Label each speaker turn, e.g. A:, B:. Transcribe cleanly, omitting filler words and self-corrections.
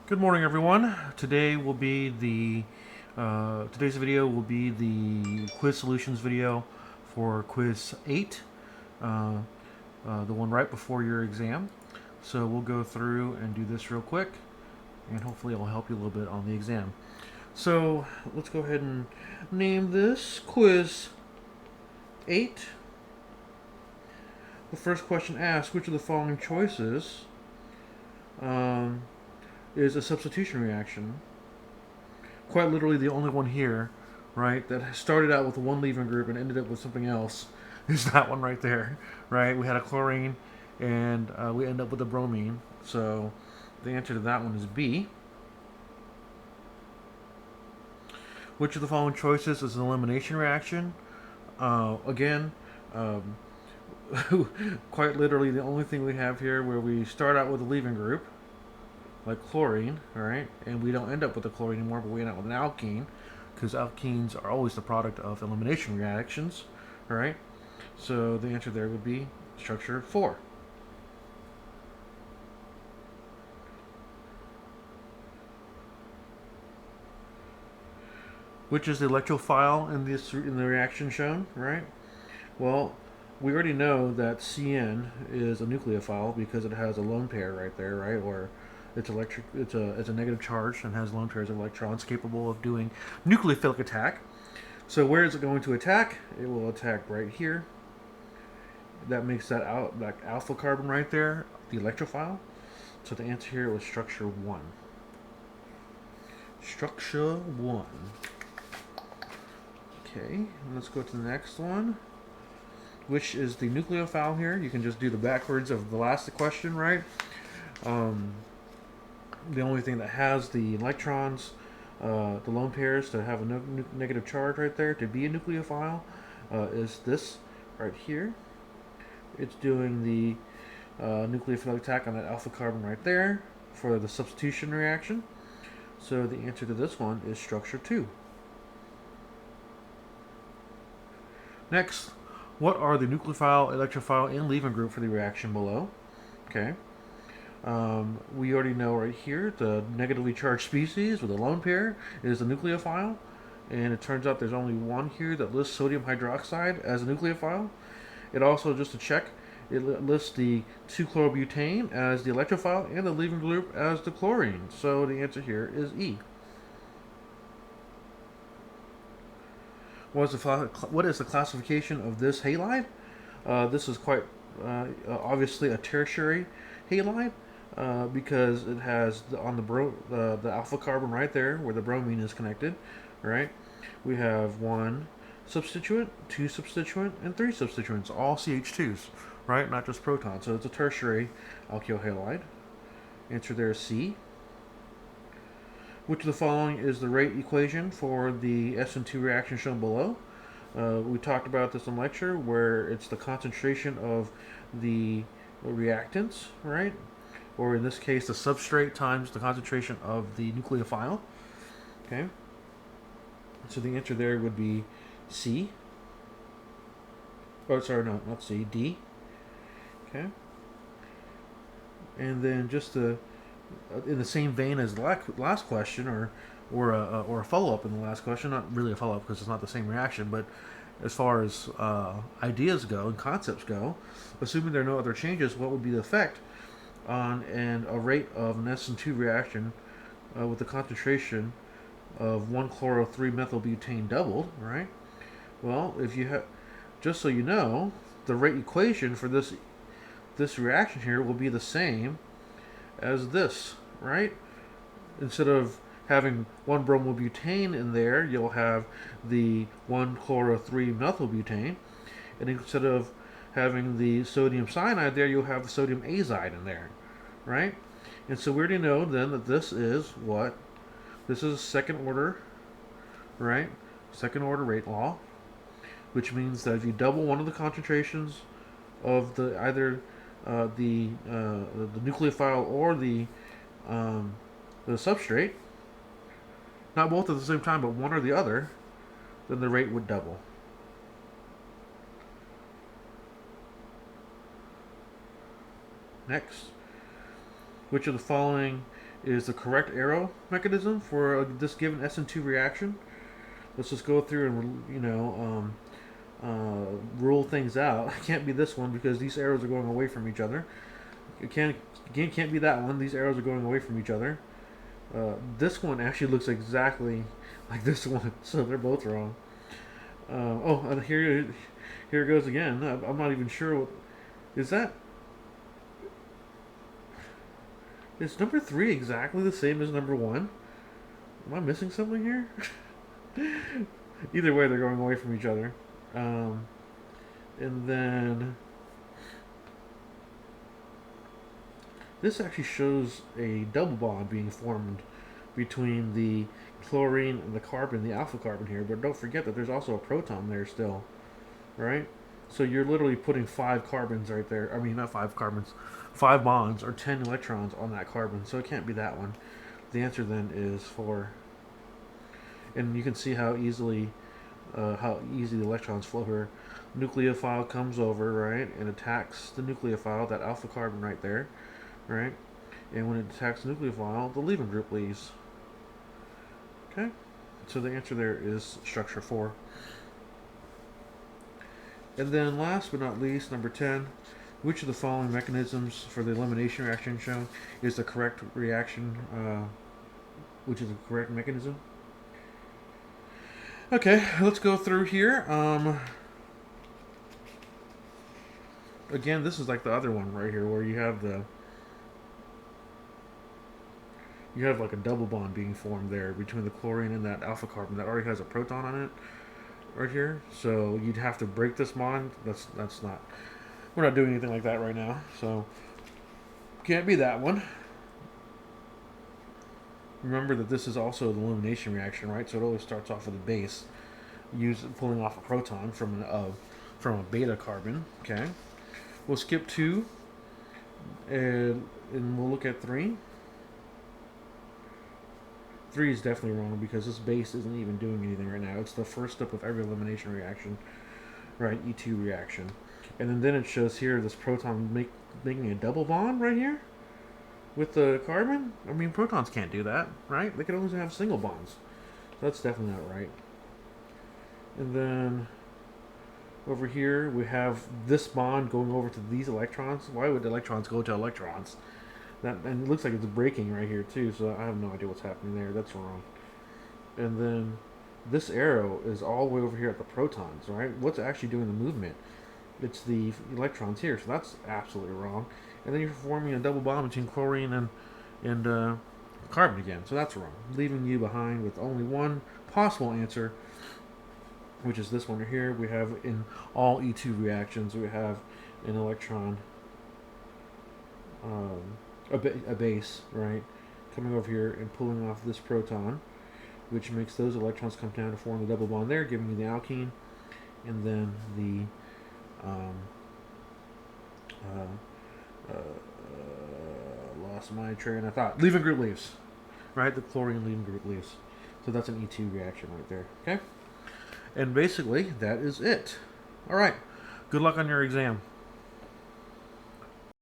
A: Good morning, everyone. Today's video will be the quiz solutions video for quiz 8, uh, the one right before your exam. So we'll go through and do this real quick, and hopefully it'll help you a little bit on the exam. So let's go ahead and name this quiz 8. The first question asks, which of the following choices um, is a substitution reaction? Quite literally the only one here, right, that started out with one leaving group and ended up with something else is that one right there, right? We had a chlorine and we end up with a bromine. So the answer to that one is B. Which of the following choices is an elimination reaction? Again, um, quite literally the only thing we have here where we start out with a leaving group, like chlorine, all right, and we don't end up with a chlorine anymore, but we end up with an alkene, because alkenes are always the product of elimination reactions, all right? So the answer there would be structure 4. Which is the electrophile in the reaction shown, right? Well, we already know that CN is a nucleophile because it has a lone pair right there, right? Or it's electric. It's a negative charge and has lone pairs of electrons capable of doing nucleophilic attack. So where is it going to attack? It will attack right here. That makes that alpha carbon right there the electrophile. So the answer here was structure 1. Structure 1. Okay, let's go to the next one, which is the nucleophile here. You can just do the backwards of the last question, right? The only thing that has the electrons, the lone pairs to have a negative charge right there to be a nucleophile is this right here. It's doing the nucleophilic attack on that alpha carbon right there for the substitution reaction. So the answer to this one is structure 2. Next, what are the nucleophile, electrophile, and leaving group for the reaction below? Okay. We already know right here the negatively charged species with a lone pair is the nucleophile, and it turns out there's only one here that lists sodium hydroxide as a nucleophile. It also, just to check, it lists the 2-chlorobutane as the electrophile and the leaving group as the chlorine. So the answer here is E. What is the classification of this halide? This is quite obviously a tertiary halide because it has on the alpha carbon right there where the bromine is connected, right? We have 1 substituent, 2 substituent, and 3 substituents, all CH2s, right? Not just protons. So it's a tertiary alkyl halide. Answer there is C. Which of the following is the rate equation for the SN2 reaction shown below? We talked about this in lecture where it's the concentration of the reactants, right? Or in this case, the substrate times the concentration of the nucleophile. Okay. So the answer there would be C. Oh, sorry, no, not C, D. Okay. And then just in the same vein as the last question, or a follow up in the last question. Not really a follow up because it's not the same reaction, but as far as ideas go and concepts go, assuming there are no other changes, what would be the effect on a rate of an SN2 reaction with the concentration of 1-chloro-3-methylbutane doubled, right? Well, if you have, just so you know, the rate equation for this reaction here will be the same as this, right? Instead of having 1-bromobutane in there, you'll have the 1-chloro-3-methylbutane, and instead of having the sodium cyanide there, you'll have the sodium azide in there, right? And so we already know then that this is what? This is second order, right? Second order rate law, which means that if you double one of the concentrations of either the nucleophile or the substrate, not both at the same time, but one or the other, then the rate would double. Next, Which of the following is the correct arrow mechanism for this given SN2 reaction? Let's just go through and rule things out. It can't be this one because these arrows are going away from each other. It can't be that one. These arrows are going away from each other. This one actually looks exactly like this one, so they're both wrong. And here it goes again. I'm not even sure what is that. Is number 3 exactly the same as number 1? Am I missing something here? Either way, they're going away from each other. And then this actually shows a double bond being formed between the chlorine and the carbon, the alpha carbon here. But don't forget that there's also a proton there still, right? So you're literally putting 5 carbons right there. I mean, not 5 carbons, 5 bonds or 10 electrons on that carbon. So it can't be that one. The answer then is 4. And you can see how easy the electrons flow here. Nucleophile comes over, right, and attacks the nucleophile, that alpha carbon right there, right? And when it attacks the nucleophile, the leaving group leaves. Okay? So the answer there is structure 4. And then last but not least, number 10, which of the following mechanisms for the elimination reaction shown is the correct reaction, which is the correct mechanism? Okay, let's go through here. Again, this is like the other one right here where you have like a double bond being formed there between the chlorine and that alpha carbon that already has a proton on it right here. So you'd have to break this bond. That's not, we're not doing anything like that right now. So can't be that one. Remember that this is also the elimination reaction, right? So it always starts off with a base, pulling off a proton from a beta carbon. Okay, we'll skip 2, and we'll look at 3. 3 is definitely wrong because this base isn't even doing anything right now. It's the first step of every elimination reaction, right? E2 reaction, and then it shows here this proton making a double bond right here with the carbon. I mean, protons can't do that, right? They can only have single bonds. So that's definitely not right. And then over here we have this bond going over to these electrons. Why would electrons go to electrons? And it looks like it's breaking right here too, so I have no idea what's happening there. That's wrong. And then this arrow is all the way over here at the protons, right? What's actually doing the movement? It's the electrons here, so that's absolutely wrong. And then you're forming a double bond between chlorine and carbon again, so that's wrong, leaving you behind with only one possible answer, which is this one right here. We have in all E2 reactions, we have an electron, a base, right, coming over here and pulling off this proton, which makes those electrons come down to form the double bond there, giving you the alkene, and then the lost my train of thought. Leaving group leaves, right? The chlorine leaving group leaves. So that's an E2 reaction right there. Okay, and basically that is it. All right. Good luck on your exam.